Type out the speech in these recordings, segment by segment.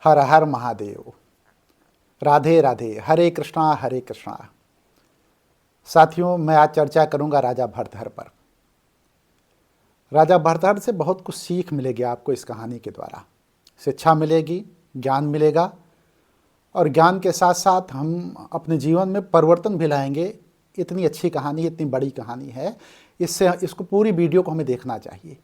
हर हर महादेव। राधे राधे। हरे कृष्णा हरे कृष्णा। साथियों, मैं आज चर्चा करूंगा राजा भरथर पर। राजा भरथर से बहुत कुछ सीख मिलेगी आपको इस कहानी के द्वारा। शिक्षा मिलेगी, ज्ञान मिलेगा, और ज्ञान के साथ साथ हम अपने जीवन में परिवर्तन भी लाएंगे। इतनी अच्छी कहानी, इतनी बड़ी कहानी है, इसको पूरी वीडियो को हमें देखना चाहिए।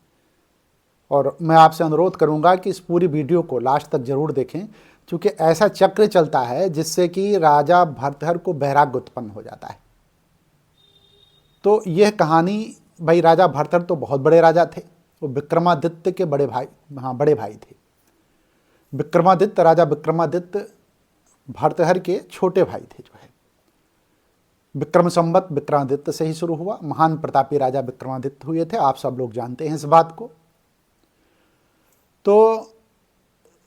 और मैं आपसे अनुरोध करूंगा कि इस पूरी वीडियो को लास्ट तक जरूर देखें, क्योंकि ऐसा चक्र चलता है जिससे कि राजा भरथर को वैराग्य उत्पन्न हो जाता है। तो यह कहानी, भाई राजा भरथर तो बहुत बड़े राजा थे, वो विक्रमादित्य के बड़े भाई, बड़े भाई थे। विक्रमादित्य, राजा विक्रमादित्य भरथर के छोटे भाई थे। जो है विक्रम संवत विक्रमादित्य से ही शुरू हुआ। महान प्रतापी राजा विक्रमादित्य हुए थे, आप सब लोग जानते हैं इस बात को। तो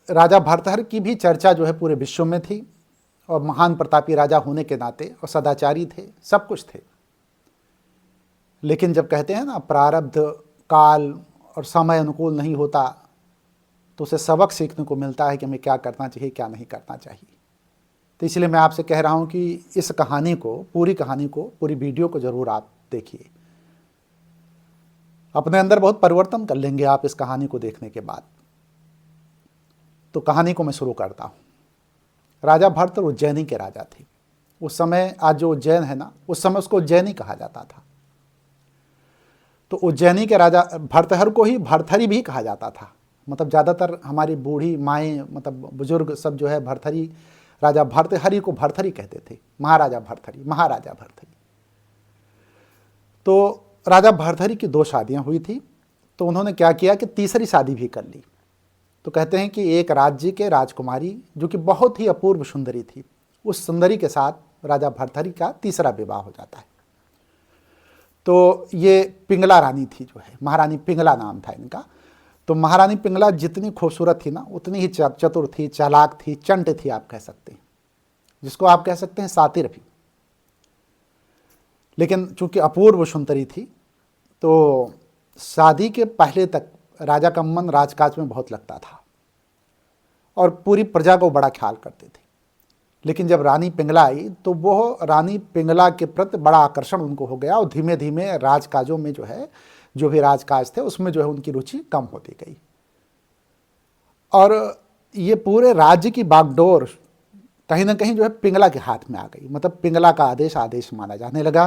राजा भरथर की भी चर्चा जो है पूरे विश्व में थी, और महान प्रतापी राजा होने के नाते और सदाचारी थे, सब कुछ थे। लेकिन जब कहते हैं ना, प्रारब्ध काल और समय अनुकूल नहीं होता, तो उसे सबक सीखने को मिलता है कि हमें क्या करना चाहिए, क्या नहीं करना चाहिए। तो इसलिए मैं आपसे कह रहा हूं कि इस कहानी को, पूरी वीडियो को जरूर आप देखिए। अपने अंदर बहुत परिवर्तन कर लेंगे आप इस कहानी को देखने के बाद। तो कहानी को मैं शुरू करता हूँ। राजा भरथर उज्जैनी के राजा थे। उस समय, आज जो उज्जैन है ना, उस समय उसको उज्जैनी कहा जाता था। तो उज्जैनी के राजा भरथर को ही भरथरी भी कहा जाता था। मतलब ज़्यादातर हमारी बूढ़ी माएँ, मतलब बुजुर्ग सब जो है भरथरी, राजा भरथरी को भरथरी कहते थे। महाराजा भरथरी, महाराजा भरथरी। तो राजा भरथरी की 2 शादियाँ हुई थी। तो उन्होंने क्या किया कि तीसरी शादी भी कर ली। तो कहते हैं कि एक राज्य के राजकुमारी, जो कि बहुत ही अपूर्व सुंदरी थी, उस सुंदरी के साथ राजा भरथरी का तीसरा विवाह हो जाता है। तो ये पिंगला रानी थी, जो है महारानी पिंगला नाम था इनका। तो महारानी पिंगला जितनी खूबसूरत थी ना, उतनी ही चतुर थी, चालाक थी, चंट थी, आप कह सकते हैं, जिसको आप कह सकते हैं सातिर भी। लेकिन चूंकि अपूर्व सुंदरी थी, तो शादी के पहले तक राजा का मन राजकाज में बहुत लगता था और पूरी प्रजा को बड़ा ख्याल करते थे। लेकिन जब रानी पिंगला आई, तो वो रानी पिंगला के प्रति बड़ा आकर्षण उनको हो गया, और धीमे धीमे राजकाजों में जो है, जो भी राजकाज थे उसमें जो है उनकी रुचि कम होती गई। और ये पूरे राज्य की बागडोर कहीं ना कहीं जो है पिंगला के हाथ में आ गई। मतलब पिंगला का आदेश आदेश माना जाने लगा।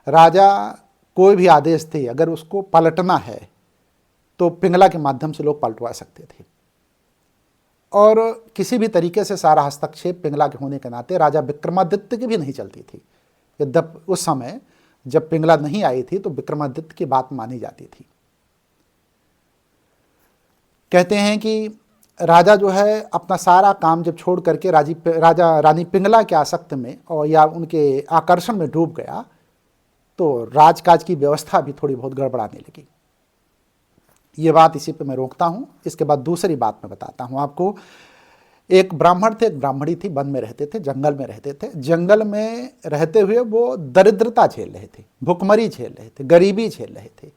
राजा कोई भी आदेश थे, अगर उसको पलटना है तो पिंगला के माध्यम से लोग पलटवा सकते थे। और किसी भी तरीके से सारा हस्तक्षेप पिंगला के होने के नाते राजा विक्रमादित्य की भी नहीं चलती थी। यद्यपि उस समय जब पिंगला नहीं आई थी, तो विक्रमादित्य की बात मानी जाती थी। कहते हैं कि राजा जो है अपना सारा काम जब छोड़ करके राजा रानी पिंगला के आसक्त में और या उनके आकर्षण में डूब गया, तो राजकाज की व्यवस्था भी थोड़ी बहुत गड़बड़ाने लगी। ये बात इसी पे मैं रोकता हूँ। इसके बाद दूसरी बात मैं बताता हूँ आपको। एक ब्राह्मण थे, एक ब्राह्मणी थी, वन में रहते थे, जंगल में रहते थे। जंगल में रहते हुए वो दरिद्रता झेल रहे थे, भुखमरी झेल रहे थे, गरीबी झेल रहे थे।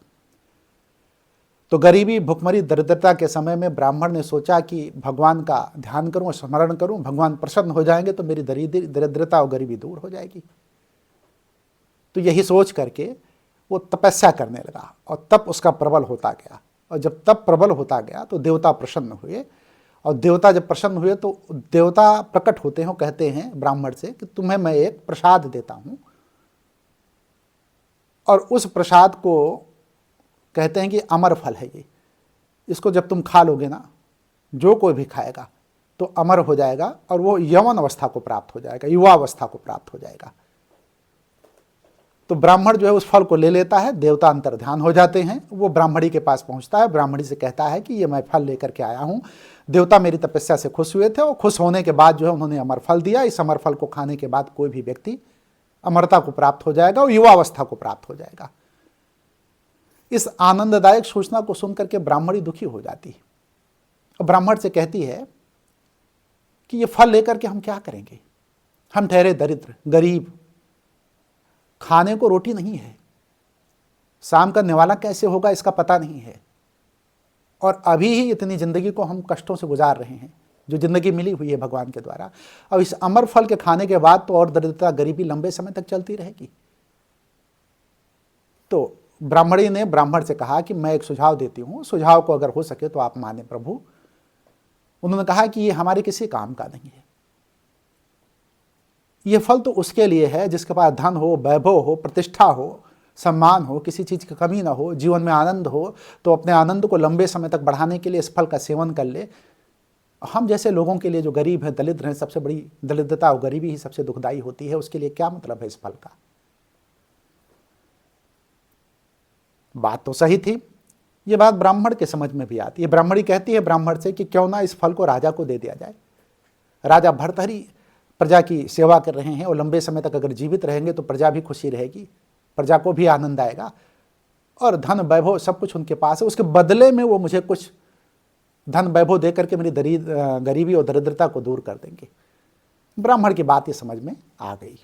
तो गरीबी, भुखमरी, दरिद्रता के समय में ब्राह्मण ने सोचा कि भगवान का ध्यान करूं, स्मरण करूं, भगवान प्रसन्न हो जाएंगे तो मेरी दरिद्रता और गरीबी दूर हो जाएगी। तो यही सोच करके वो तपस्या करने लगा, और तप उसका प्रबल होता गया। और जब तप प्रबल होता गया तो देवता प्रसन्न हुए, और देवता जब प्रसन्न हुए तो देवता प्रकट होते हैं, कहते हैं ब्राह्मण से कि तुम्हें मैं एक प्रसाद देता हूं, और उस प्रसाद को कहते हैं कि अमर फल है ये। इसको जब तुम खा लोगे ना, जो कोई भी खाएगा तो अमर हो जाएगा, और वो यौवन अवस्था को प्राप्त हो जाएगा, युवा अवस्था को प्राप्त हो जाएगा। तो ब्राह्मण जो है उस फल को ले लेता है, देवता अंतर्ध्यान हो जाते हैं। वो ब्राह्मणी के पास पहुंचता है, ब्राह्मणी से कहता है कि ये मैं फल लेकर के आया हूं, देवता मेरी तपस्या से खुश हुए थे, और खुश होने के बाद जो है उन्होंने अमर फल दिया। इस अमर फल को खाने के बाद कोई भी व्यक्ति अमरता को प्राप्त हो जाएगा और युवावस्था को प्राप्त हो जाएगा। इस आनंददायक सूचना को सुनकर के ब्राह्मणी दुखी हो जाती है, और ब्राह्मण से कहती है कि ये फल लेकर के हम क्या करेंगे, हम ठहरे दरिद्र, गरीब, खाने को रोटी नहीं है, शाम का निवाला कैसे होगा इसका पता नहीं है, और अभी ही इतनी जिंदगी को हम कष्टों से गुजार रहे हैं। जो जिंदगी मिली हुई है भगवान के द्वारा, और इस अमर फल के खाने के बाद तो और दरिद्रता गरीबी लंबे समय तक चलती रहेगी। तो ब्राह्मणी ने ब्राह्मण से कहा कि मैं एक सुझाव देती हूँ, सुझाव को अगर हो सके तो आप माने प्रभु। उन्होंने कहा कि ये हमारे किसी काम का नहीं है, ये फल तो उसके लिए है जिसके पास धन हो, वैभव हो, प्रतिष्ठा हो, सम्मान हो, किसी चीज़ की कमी ना हो, जीवन में आनंद हो, तो अपने आनंद को लंबे समय तक बढ़ाने के लिए इस फल का सेवन कर ले। हम जैसे लोगों के लिए जो गरीब हैं, दलित हैं, सबसे बड़ी दरिद्रता और गरीबी ही सबसे दुखदाई होती है, उसके लिए क्या मतलब है इस फल का। बात तो सही थी, ये बात ब्राह्मण के समझ में भी आती है। ब्राह्मणी कहती है ब्राह्मण से कि क्यों ना इस फल को राजा को दे दिया जाए। राजा भर्तृहरि प्रजा की सेवा कर रहे हैं और लंबे समय तक अगर जीवित रहेंगे तो प्रजा भी खुशी रहेगी, प्रजा को भी आनंद आएगा, और धन वैभव सब कुछ उनके पास है, उसके बदले में वो मुझे कुछ धन वैभव दे करके मेरी गरीबी और दरिद्रता को दूर कर देंगे। ब्राह्मण की बात ये समझ में आ गई।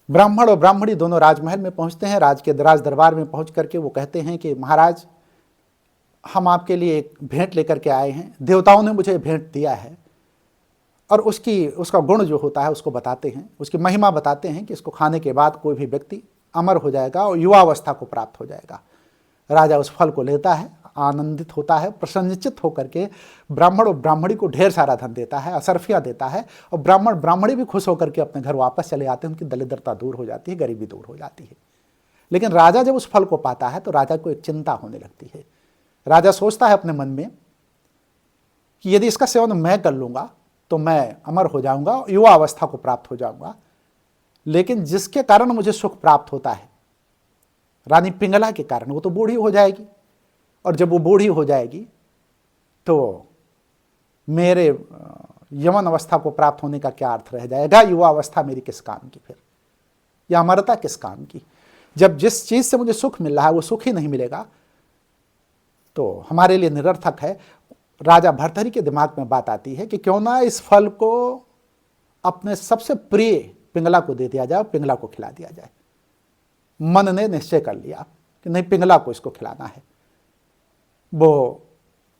ब्राह्मण और ब्राह्मणी दोनों राजमहल में पहुंचते हैं। राज के राज दरबार में पहुंच करके वो कहते हैं कि महाराज, हम आपके लिए एक भेंट लेकर के आए हैं, देवताओं ने मुझे भेंट दिया है, और उसका गुण जो होता है उसको बताते हैं, उसकी महिमा बताते हैं कि इसको खाने के बाद कोई भी व्यक्ति अमर हो जाएगा और युवावस्था को प्राप्त हो जाएगा। राजा उस फल को लेता है, आनंदित होता है, प्रसन्नचित्त होकर के ब्राह्मण और ब्राह्मणी को ढेर सारा धन देता है, असरफियाँ देता है, और ब्राह्मण ब्राह्मणी भी खुश होकर के अपने घर वापस चले आते हैं, उनकी दरिद्रता दूर हो जाती है, गरीबी दूर हो जाती है। लेकिन राजा जब उस फल को पाता है तो राजा को एक चिंता होने लगती है। राजा सोचता है अपने मन में कि यदि इसका सेवन मैं कर लूँगा तो मैं अमर हो जाऊँगा, युवा अवस्था को प्राप्त हो जाऊँगा, लेकिन जिसके कारण मुझे सुख प्राप्त होता है, रानी पिंगला के कारण, वो तो बूढ़ी हो जाएगी, और जब वो बूढ़ी हो जाएगी तो मेरे यवन अवस्था को प्राप्त होने का क्या अर्थ रह जाएगा। युवा अवस्था मेरी किस काम की फिर, या अमरता किस काम की। जब जिस चीज़ से मुझे सुख मिल रहा है वो सुख ही नहीं मिलेगा तो हमारे लिए निरर्थक है। राजा भर्तृहरि के दिमाग में बात आती है कि क्यों ना इस फल को अपने सबसे प्रिय पिंगला को दे दिया जाए, पिंगला को खिला दिया जाए। मन ने निश्चय कर लिया कि नहीं, पिंगला को इसको खिलाना है। वो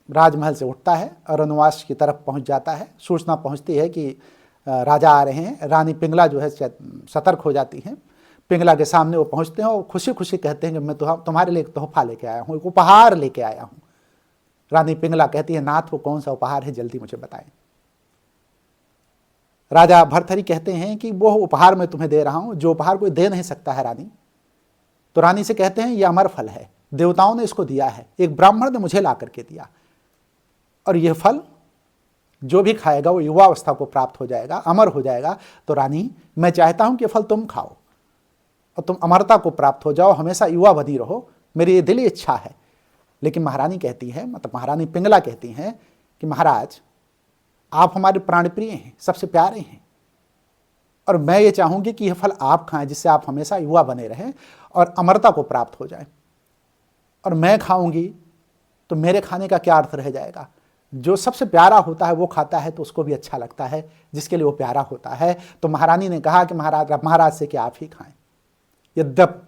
राजमहल से उठता है और रनवास की तरफ पहुंच जाता है। सूचना पहुंचती है कि राजा आ रहे हैं। रानी पिंगला जो है सतर्क हो जाती हैं। पिंगला के सामने वो पहुंचते हैं और खुशी खुशी कहते हैं कि मैं तुम्हारे लिए एक तोहफा लेके आया हूँ, एक उपहार लेके आया हूँ। रानी पिंगला कहती है, नाथ वो कौन सा उपहार है, जल्दी मुझे बताएं। राजा भर्तृहरि कहते हैं कि वो उपहार मैं तुम्हें दे रहा हूँ जो उपहार कोई दे नहीं सकता है रानी। तो रानी से कहते हैं, ये अमर फल है, देवताओं ने इसको दिया है, एक ब्राह्मण ने मुझे ला करके दिया, और यह फल जो भी खाएगा वो युवावस्था को प्राप्त हो जाएगा, अमर हो जाएगा। तो रानी, मैं चाहता हूं कि फल तुम खाओ और तुम अमरता को प्राप्त हो जाओ, हमेशा युवा बनी रहो, मेरी ये दिली इच्छा है। लेकिन महारानी कहती है, मतलब महारानी पिंगला कहती हैं कि महाराज, आप हमारे प्राणप्रिय हैं, सबसे प्यारे हैं, और मैं ये चाहूंगी कि यह फल आप खाएं जिससे आप हमेशा युवा बने रहें और अमरता को प्राप्त हो जाए। और मैं खाऊंगी तो मेरे खाने का क्या अर्थ रह जाएगा। जो सबसे प्यारा होता है वो खाता है तो उसको भी अच्छा लगता है, जिसके लिए वो प्यारा होता है। तो महारानी ने कहा कि महाराज से कि आप ही खाएं। यद्यपि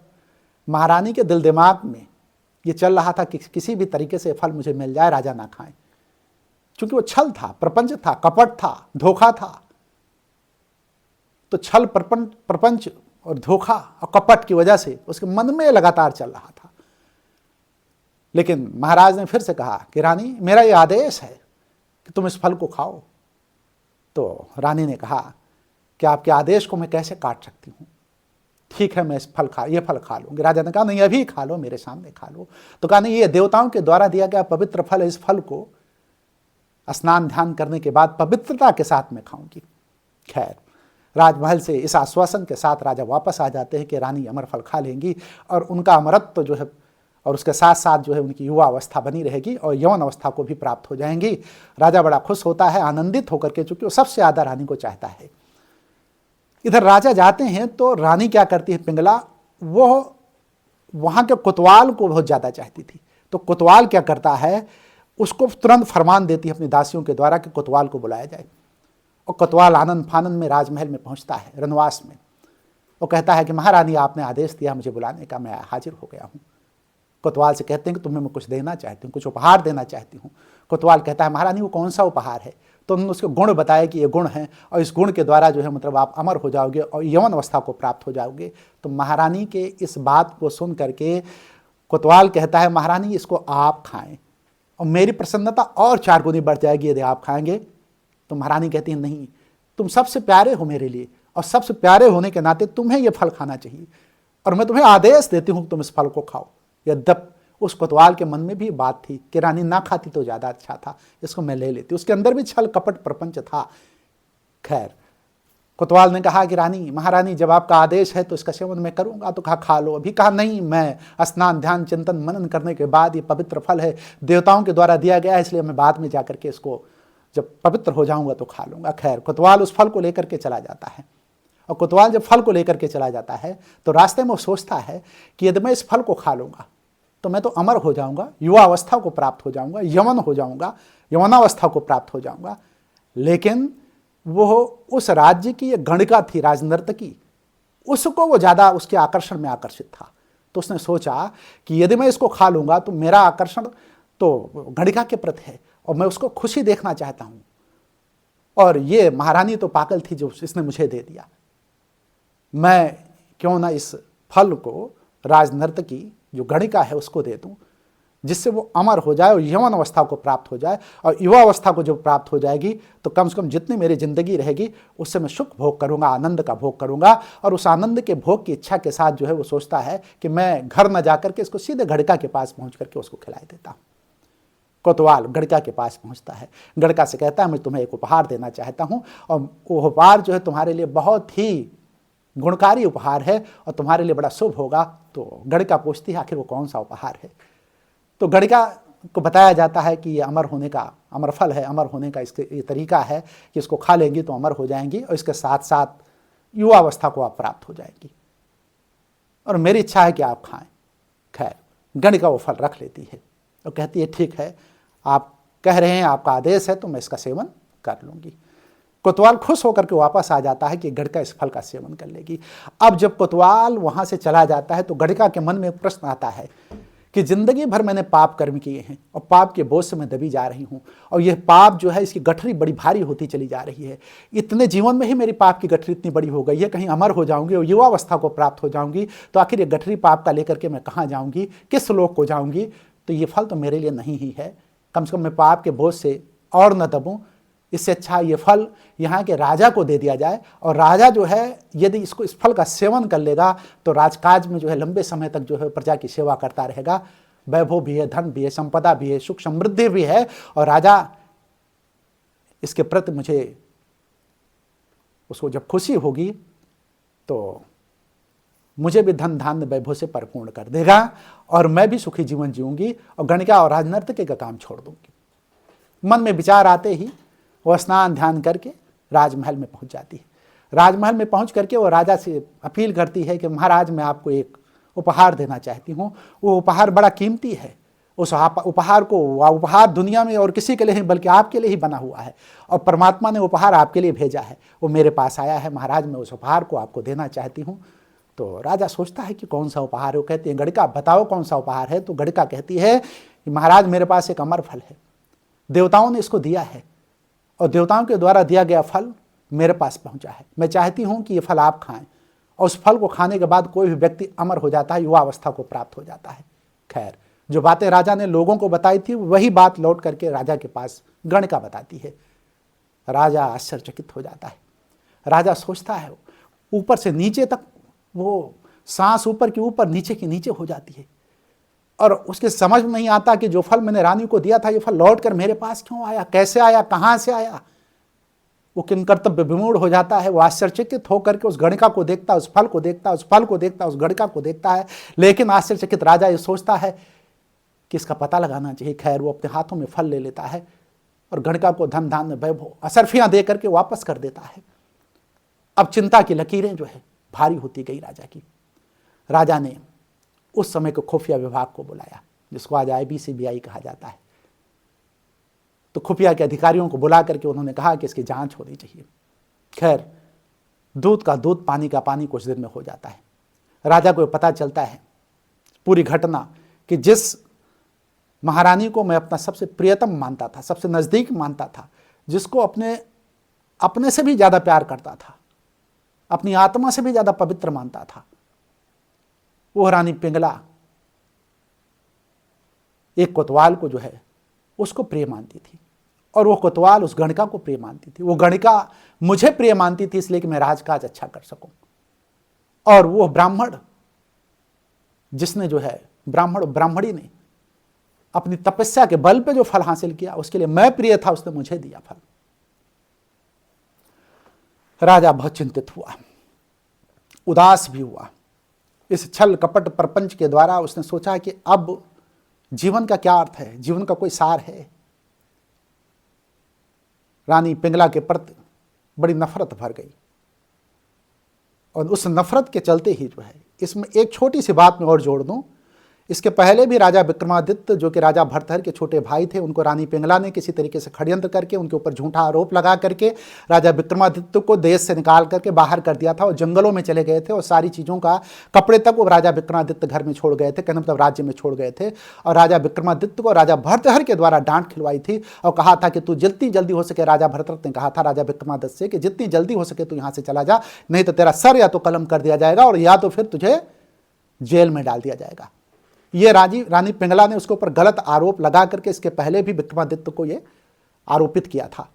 महारानी के दिल दिमाग में ये चल रहा था कि किसी भी तरीके से फल मुझे मिल जाए, राजा ना खाएं, क्योंकि वो छल था, प्रपंच था, कपट था, धोखा था। तो छल, प्रपंच और धोखा और कपट की वजह से उसके मन में लगातार चल रहा था। लेकिन महाराज ने फिर से कहा कि रानी, मेरा ये आदेश है कि तुम इस फल को खाओ। तो रानी ने कहा कि आपके आदेश को मैं कैसे काट सकती हूँ, ठीक है मैं ये फल खा लूँगी। राजा ने कहा, नहीं अभी खा लो, मेरे सामने खा लो। तो कहा, नहीं, ये देवताओं के द्वारा दिया गया पवित्र फल है, इस फल को स्नान ध्यान करने के बाद पवित्रता के साथ मैं खाऊंगी। खैर, राजमहल से इस आश्वासन के साथ राजा वापस आ जाते हैं कि रानी अमर फल खा लेंगी और उनका अमरत्व जो है, और उसके साथ साथ जो है उनकी युवा अवस्था बनी रहेगी और यौन अवस्था को भी प्राप्त हो जाएंगी। राजा बड़ा खुश होता है, आनंदित होकर के, चूंकि वो सबसे ज़्यादा रानी को चाहता है। इधर राजा जाते हैं तो रानी क्या करती है, पिंगला, वो वहाँ के कोतवाल को बहुत ज़्यादा चाहती थी। तो कोतवाल क्या करता है, उसको तुरंत फरमान देती है अपनी दासियों के द्वारा कि कोतवाल को बुलाया जाए। और कोतवाल आनंद फानंद में राजमहल में पहुँचता है, रनवास में। वो कहता है कि महारानी, आपने आदेश दिया मुझे बुलाने का, मैं हाजिर हो गया हूँ। कोतवाल से कहते हैं कि तुम्हें मैं कुछ देना चाहती हूँ, कुछ उपहार देना चाहती हूँ। कोतवाल कहता है महारानी वो कौन सा उपहार है? तो उन्होंने उसके गुण बताया कि ये गुण है और इस गुण के द्वारा जो है मतलब आप अमर हो जाओगे और यौवन अवस्था को प्राप्त हो जाओगे। तो महारानी के इस बात को सुन करके कोतवाल कहता है महारानी इसको आप खाएं और मेरी प्रसन्नता और 4 गुनी बढ़ जाएगी यदि आप खाएंगे। तो महारानी कहती है नहीं, तुम सबसे प्यारे हो मेरे लिए और सबसे प्यारे होने के नाते तुम्हें यह फल खाना चाहिए और मैं तुम्हें आदेश देती हूँ तुम इस फल को खाओ। यद्यप उस कोतवाल के मन में भी बात थी कि रानी ना खाती तो ज़्यादा अच्छा था, इसको मैं ले लेती। उसके अंदर भी छल कपट प्रपंच था। खैर कोतवाल ने कहा कि रानी महारानी जब आपका आदेश है तो इसका सेवन मैं करूंगा। तो कहा खा लो। अभी कहा नहीं, मैं स्नान ध्यान चिंतन मनन करने के बाद, ये पवित्र फल है देवताओं के द्वारा दिया गया है, इसलिए मैं बाद में जाकर के इसको जब पवित्र हो जाऊंगा तो खा लूंगा। खैर कोतवाल उस फल को लेकर के चला जाता है और कोतवाल जब फल को लेकर के चला जाता है तो रास्ते में वो सोचता है कि यदि मैं इस फल को खा लूंगा तो मैं तो अमर हो जाऊंगा, युवा अवस्था को प्राप्त हो जाऊंगा, यवन हो जाऊंगा, यवनावस्था को प्राप्त हो जाऊंगा। लेकिन वो उस राज्य की एक गणिका थी राजनर्तकी, उसको वो ज़्यादा उसके आकर्षण में आकर्षित था। तो उसने सोचा कि यदि मैं इसको खा लूंगा तो मेरा आकर्षण तो गणिका के प्रति है और मैं उसको खुशी देखना चाहता हूँ और ये महारानी तो पागल थी जो इसने मुझे दे दिया। मैं क्यों ना इस फल को राजनर्तकी जो गणिका है उसको दे दूं, जिससे वो अमर हो जाए और यवन अवस्था को प्राप्त हो जाए। और युवा अवस्था को जब प्राप्त हो जाएगी तो कम से कम जितनी मेरी जिंदगी रहेगी उससे मैं सुख भोग करूंगा, आनंद का भोग करूंगा। और उस आनंद के भोग की इच्छा के साथ जो है वो सोचता है कि मैं घर न जाकर के इसको सीधे गणिका के पास पहुंच करके उसको खिलाई देता हूँ। कोतवाल गणिका के पास पहुंचता है, गणिका से कहता है मैं तुम्हें एक उपहार देना चाहता हूँ और वो उपहार जो है तुम्हारे लिए बहुत ही गुणकारी उपहार है और तुम्हारे लिए बड़ा शुभ होगा। तो गणिका पूछती है आखिर वो कौन सा उपहार है? तो गणिका को बताया जाता है कि ये अमर होने का, अमर फल है, अमर होने का इसके ये तरीका है कि इसको खा लेंगी तो अमर हो जाएंगी और इसके साथ साथ युवावस्था को आप प्राप्त हो जाएंगी और मेरी इच्छा है कि आप खाएं। खैर गणिका वो फल रख लेती है और कहती है ठीक है, आप कह रहे हैं, आपका आदेश है तो मैं इसका सेवन कर लूंगी। कोतवाल खुश होकर के वापस आ जाता है कि गणिका इस फल का सेवन कर लेगी। अब जब कोतवाल वहां से चला जाता है तो गणिका के मन में एक प्रश्न आता है कि जिंदगी भर मैंने पाप कर्म किए हैं और पाप के बोझ से मैं दबी जा रही हूँ और यह पाप जो है इसकी गठरी बड़ी भारी होती चली जा रही है। इतने जीवन में ही मेरी पाप की गठरी इतनी बड़ी हो गई है, कहीं अमर हो जाऊंगी और युवावस्था को प्राप्त हो जाऊंगी तो आखिर ये गठरी पाप का लेकर के मैं कहाँ जाऊंगी, किस लोक को जाऊंगी? तो ये फल तो मेरे लिए नहीं ही है। कम से कम मैं पाप के बोझ से और न दबूं। इससे अच्छा ये फल यहाँ के राजा को दे दिया जाए और राजा जो है यदि इसको इस फल का सेवन कर लेगा तो राजकाज में जो है लंबे समय तक जो है प्रजा की सेवा करता रहेगा। वैभव भी है, धन भी है, संपदा भी है, सुख समृद्धि भी है और राजा इसके प्रति मुझे उसको जब खुशी होगी तो मुझे भी धन धान्य वैभव से परिपूर्ण कर देगा और मैं भी सुखी जीवन जीऊंगी और गणिका और राजनर्तकी का काम छोड़ दूंगी। मन में विचार आते ही वह स्नान ध्यान करके राजमहल में पहुंच जाती है। राजमहल में पहुंच करके वो राजा से अपील करती है कि महाराज मैं आपको एक उपहार देना चाहती हूँ। वो उपहार बड़ा कीमती है। उस उपहार को, उपहार दुनिया में और किसी के लिए नहीं बल्कि आपके लिए ही बना हुआ है और परमात्मा ने उपहार आपके लिए भेजा है। वो मेरे पास आया है महाराज, मैं उस उपहार को आपको देना चाहती हूँ। तो राजा सोचता है कि कौन सा उपहार है। वो कहती है गणिका बताओ कौन सा उपहार है। तो गणिका कहती है कि महाराज मेरे पास एक अमर फल है, देवताओं ने इसको दिया है और देवताओं के द्वारा दिया गया फल मेरे पास पहुंचा है। मैं चाहती हूं कि ये फल आप खाएं और उस फल को खाने के बाद कोई भी व्यक्ति अमर हो जाता है, युवा अवस्था को प्राप्त हो जाता है। खैर जो बातें राजा ने लोगों को बताई थी वही बात लौट करके राजा के पास गणिका बताती है। राजा आश्चर्यचकित हो जाता है। राजा सोचता है, ऊपर से नीचे तक वो सांस ऊपर की ऊपर नीचे की नीचे हो जाती है और उसके समझ में नहीं आता कि जो फल मैंने रानी को दिया था ये फल लौट कर मेरे पास क्यों आया, कैसे आया, कहाँ से आया। वो किंकर्तव्य विमूढ़ हो जाता है। वो आश्चर्यचकित होकर के उस गणिका को देखता है, उस फल को देखता है, उस फल को देखता है, उस गणिका को देखता है। लेकिन आश्चर्यचकित राजा ये सोचता है कि इसका पता लगाना चाहिए। खैर वो अपने हाथों में फल ले लेता है और गणिका को धन धान्य वैभव असरफियाँ दे करके वापस कर देता है। अब चिंता की लकीरें जो है भारी होती गई राजा की। राजा ने उस समय को खुफिया विभाग को बुलाया, जिसको आज IBCBI कहा जाता है। तो खुफिया के अधिकारियों को बुला करके उन्होंने कहा कि इसकी जांच होनी चाहिए। खैर दूध का दूध, पानी का पानी कुछ दिन में हो जाता है। राजा को पता चलता है पूरी घटना कि जिस महारानी को मैं अपना सबसे प्रियतम मानता था, सबसे नज़दीक मानता था, जिसको अपने से भी ज़्यादा प्यार करता था, अपनी आत्मा से भी ज़्यादा पवित्र मानता था, वो रानी पिंगला एक कोतवाल को जो है उसको प्रिय मानती थी, और वो कोतवाल उस गणिका को प्रिय मानती थी। वो गणिका मुझे प्रिय मानती थी इसलिए कि मैं राजकाज अच्छा कर सकूं। और वो ब्राह्मण जिसने जो है ब्राह्मणी ने अपनी तपस्या के बल पे जो फल हासिल किया, उसके लिए मैं प्रिय था, उसने मुझे दिया फल। राजा बहुत चिंतित हुआ, उदास भी हुआ। इस छल कपट प्रपंच के द्वारा उसने सोचा कि अब जीवन का क्या अर्थ है, जीवन का कोई सार है। रानी पिंगला के प्रति बड़ी नफरत भर गई, और उस नफरत के चलते ही जो है, इसमें एक छोटी सी बात मैं और जोड़ दूं। इसके पहले भी राजा विक्रमादित्य, जो कि राजा भरथर के छोटे भाई थे, उनको रानी पिंगला ने किसी तरीके से षड्यंत्र करके उनके ऊपर झूठा आरोप लगा करके राजा विक्रमादित्य को देश से निकाल करके बाहर कर दिया था, और जंगलों में चले गए थे, और सारी चीज़ों का कपड़े तक वो राजा विक्रमादित्य घर में छोड़ गए थे, कहने मतलब राज्य में छोड़ गए थे। और राजा विक्रमादित्य को राजा भरथर के द्वारा डांट खिलवाई थी, और कहा था कि तू जितनी जल्दी हो सके, राजा भरथर ने कहा था राजा विक्रमादित्य से कि जितनी जल्दी हो सके तू यहाँ से चला जा, नहीं तो तेरा सर या तो कलम कर दिया जाएगा, और या तो फिर तुझे जेल में डाल दिया जाएगा। ये रानी पिंगला ने उसके ऊपर गलत आरोप लगा करके इसके पहले भी विक्रमादित्य को ये आरोपित किया था।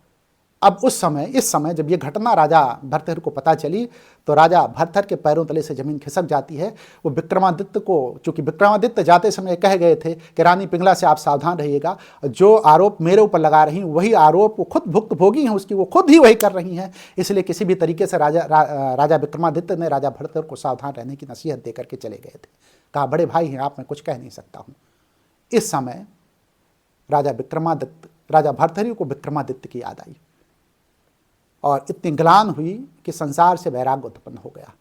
अब इस समय जब ये घटना राजा भरथर को पता चली, तो राजा भरथर के पैरों तले से जमीन खिसक जाती है। वो विक्रमादित्य को, चूंकि विक्रमादित्य जाते समय कह गए थे कि रानी पिंगला से आप सावधान रहिएगा, जो आरोप मेरे ऊपर लगा रही वही आरोप वो खुद भुक्तभोगी हैं उसकी, वो खुद ही वही कर रही हैं, इसलिए किसी भी तरीके से राजा विक्रमादित्य ने राजा भरथर को सावधान रहने की नसीहत दे करके चले गए थे। कहा बड़े भाई हैं आप, मैं कुछ कह नहीं सकता हूँ। इस समय राजा भरथरी को विक्रमादित्य की याद आई, और इतनी ग्लान हुई कि संसार से वैराग्य उत्पन्न हो गया।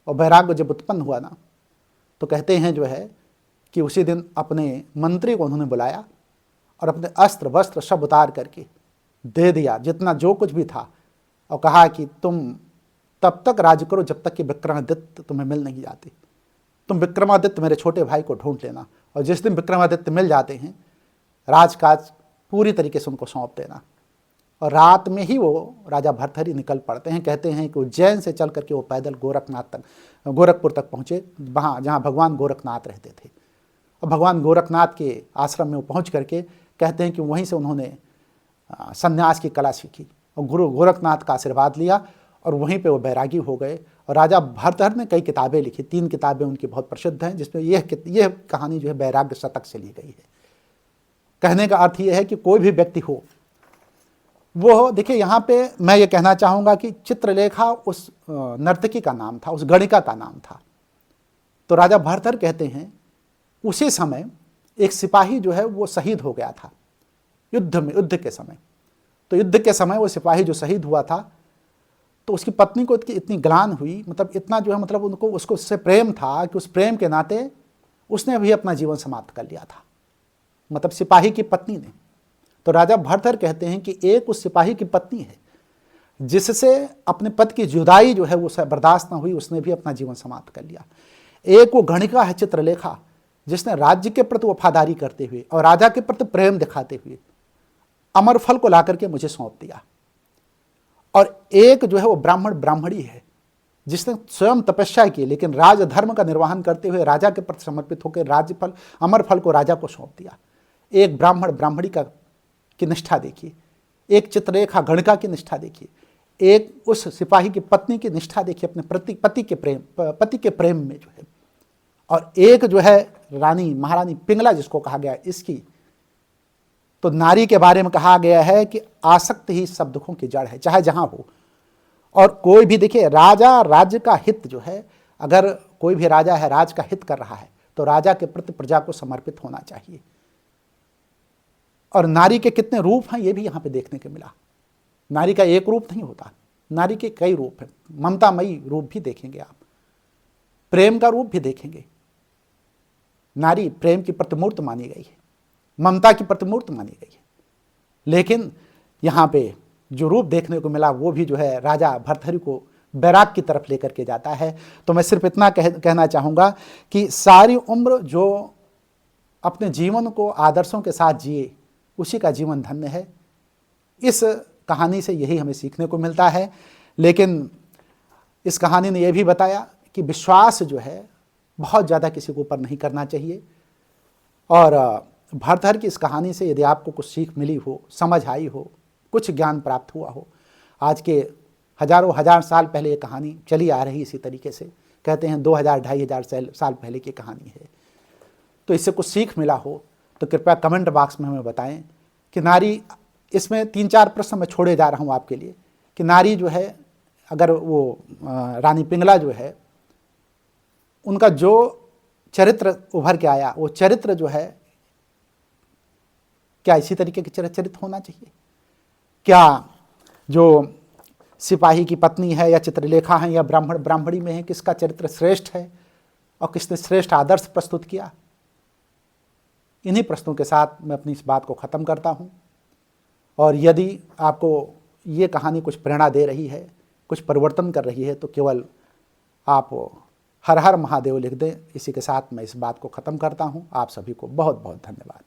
और वैराग्य जब उत्पन्न हुआ ना, तो कहते हैं जो है कि उसी दिन अपने मंत्री को उन्होंने बुलाया, और अपने अस्त्र वस्त्र सब उतार करके दे दिया, जितना जो कुछ भी था, और कहा कि तुम तब तक राज करो जब तक कि विक्रमादित्य तुम्हें मिल नहीं जाते। तुम विक्रमादित्य मेरे छोटे भाई को ढूंढ लेना, और जिस दिन विक्रमादित्य मिल जाते हैं राजकाज पूरी तरीके से उनको सौंप देना। और रात में ही वो राजा भरथरी निकल पड़ते हैं। कहते हैं कि उज्जैन से चल करके वो पैदल गोरखपुर तक पहुँचे, वहाँ जहाँ भगवान गोरखनाथ रहते थे। और भगवान गोरखनाथ के आश्रम में वो पहुँच करके कहते हैं कि वहीं से उन्होंने संन्यास की कला सीखी, और गुरु गोरखनाथ का आशीर्वाद लिया, और वहीं पे वो बैरागी हो गए। और राजा भरथर ने कई किताबें लिखी, 3 किताबें उनकी बहुत प्रसिद्ध हैं, जिसमें यह कहानी जो है बैराग्य शतक से ली गई है। कहने का अर्थ यह है कि कोई भी व्यक्ति हो, वो देखिए यहाँ पे मैं ये कहना चाहूँगा कि चित्रलेखा उस नर्तकी का नाम था, उस गणिका का नाम था। तो राजा भरथर कहते हैं उसी समय एक सिपाही जो है वो शहीद हो गया था युद्ध के समय। तो युद्ध के समय वो सिपाही जो शहीद हुआ था, तो उसकी पत्नी को इतनी ग्लान हुई, मतलब इतना जो है मतलब उसको उससे प्रेम था कि उस प्रेम के नाते उसने भी अपना जीवन समाप्त कर लिया था, मतलब सिपाही की पत्नी ने। तो राजा भरथर कहते हैं कि एक उस सिपाही की पत्नी है जिससे अपने पति की जुदाई जो है वो बर्दाश्त न हुई, उसने भी अपना जीवन समाप्त कर लिया। एक वो गणिका है चित्रलेखा, जिसने राज्य के प्रति वफादारी करते हुए और राजा के प्रति प्रेम दिखाते हुए अमर फल को ला करके मुझे सौंप दिया। और एक जो है वो ब्राह्मणी है जिसने स्वयं तपस्या की, लेकिन राजधर्म का निर्वहन करते हुए राजा के प्रति समर्पित होकर राज्यफल अमर फल को राजा को सौंप दिया। एक ब्राह्मणी की निष्ठा देखिए, एक चित्रलेखा गणिका की निष्ठा देखिए, एक उस सिपाही की पत्नी की निष्ठा देखिए अपने पति के प्रेम में जो है, और एक जो है महारानी पिंगला जिसको कहा गया इसकी। तो नारी के बारे में कहा गया है कि आसक्त ही सब दुखों की जड़ है, चाहे जहां हो। और कोई भी देखिए राज्य का हित जो है, अगर कोई भी राजा है राज का हित कर रहा है तो राजा के प्रति प्रजा को समर्पित होना चाहिए। और नारी के कितने रूप हैं ये भी यहाँ पे देखने को मिला। नारी का एक रूप नहीं होता, नारी के कई रूप हैं। ममतामयी रूप भी देखेंगे आप, प्रेम का रूप भी देखेंगे। नारी प्रेम की प्रतिमूर्त मानी गई है, ममता की प्रतिमूर्त मानी गई है। लेकिन यहाँ पे जो रूप देखने को मिला वो भी जो है राजा भरथरी को बैराग की तरफ लेकर के जाता है। तो मैं सिर्फ इतना कहना चाहूँगा कि सारी उम्र जो अपने जीवन को आदर्शों के साथ जिए, उसी का जीवन धन्य है। इस कहानी से यही हमें सीखने को मिलता है। लेकिन इस कहानी ने यह भी बताया कि विश्वास जो है बहुत ज़्यादा किसी के ऊपर नहीं करना चाहिए। और भरथर की इस कहानी से यदि आपको कुछ सीख मिली हो, समझ आई हो, कुछ ज्ञान प्राप्त हुआ हो, आज के हजारों हजार साल पहले ये कहानी चली आ रही इसी तरीके से, कहते हैं 2000-2500 साल पहले की कहानी है, तो इससे कुछ सीख मिला हो तो कृपया कमेंट बॉक्स में हमें बताएं कि नारी, इसमें 3-4 प्रश्न मैं छोड़े जा रहा हूँ आपके लिए, कि नारी जो है, अगर वो रानी पिंगला जो है, उनका जो चरित्र उभर के आया, वो चरित्र जो है क्या इसी तरीके के चरित्र होना चाहिए? क्या जो सिपाही की पत्नी है या चित्रलेखा है या ब्राह्मण ब्राह्मणी में है, किसका चरित्र श्रेष्ठ है और किसने श्रेष्ठ आदर्श प्रस्तुत किया? इन्हीं प्रश्नों के साथ मैं अपनी इस बात को ख़त्म करता हूँ। और यदि आपको ये कहानी कुछ प्रेरणा दे रही है, कुछ परिवर्तन कर रही है, तो केवल आप हर हर महादेव लिख दें। इसी के साथ मैं इस बात को ख़त्म करता हूँ। आप सभी को बहुत बहुत धन्यवाद।